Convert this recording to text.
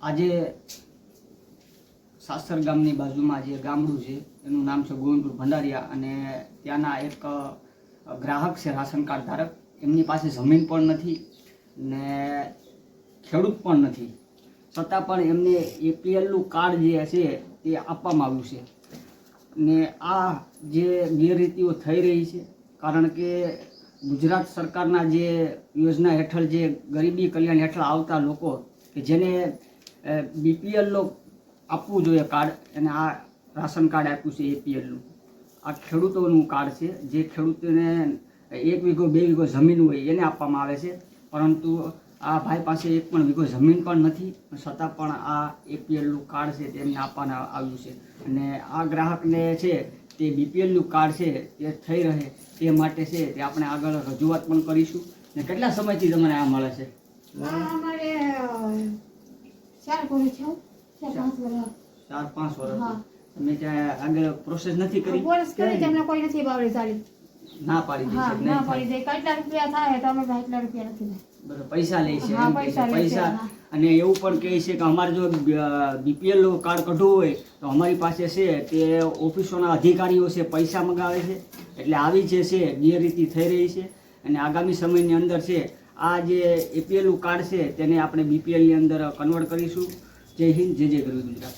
આજે સાસર ગામની બાજુમાં જે ગામડું છે એનું નામ છે ગોવિંદપુર ભંડારીયા અને ત્યાંના એક ગ્રાહક છે રાશન કાર્ડ ધારક. એમની પાસે જમીન પણ નથી ને ખેડૂત પણ નથી, છતાં પણ એમને એપીએલનું કાર્ડ જે છે તે આપવામાં આવ્યું છે. ને આ જે ગેરરીતિઓ થઈ રહી છે કારણ કે ગુજરાત સરકારના જે યોજના હેઠળ જે ગરીબી કલ્યાણ હેઠળ આવતા લોકો કે જેને બીપીએલનો આપવું જોઈએ કાર્ડ, અને આ રાશન કાર્ડ આપ્યું છે એપીએલનું. આ ખેડૂતોનું કાર્ડ છે, જે ખેડૂતોને 1 વીઘો 2 વીઘો જમીન હોય એને આપવામાં આવે છે, પરંતુ આ ભાઈ પાસે 1 પણ વીઘો જમીન પણ નથી, છતાં પણ આ એપીએલનું કાર્ડ છે તેમને આપવામાં આવ્યું છે. અને આ ગ્રાહકને છે તે બીપીએલનું કાર્ડ છે તે થઈ રહે તે માટે છે તે આપણે આગળ રજૂઆત પણ કરીશું. ને કેટલા સમયથી તમને આ મળે છે? અમારે 4-5 વર્ષ. 4-5 વર્ષ. તમે ત્યાં આગળ પ્રોસેસ નથી કરી? પોલીસ કરી તમને કોઈ નથી બાવળી સારી ના પાડી દે છે. ના પાડી દે. કેટલા રૂપિયા થાય તો અમે એટલા રૂપિયા નથી. બરાબર, પૈસા લે છે. હા, પૈસા લે છે. પૈસા. અને એવું પણ કહે છે કે અમારે જો બીપીએલ કાર્ડ કઢવું હોય તો અમારી પાસે છે તે ઓફિસોના અધિકારીઓ છે પૈસા મંગાવે છે. એટલે આવી જે છે ગેરરીતિ થઈ રહી છે. અને આગામી સમયની અંદર છે આ જે એપીએલનું કાર્ડ છે તેને આપણે બીપીએલની અંદર કન્વર્ટ કરીશું. જય હિન્દ, જય જય ગરવી ગુજરાત.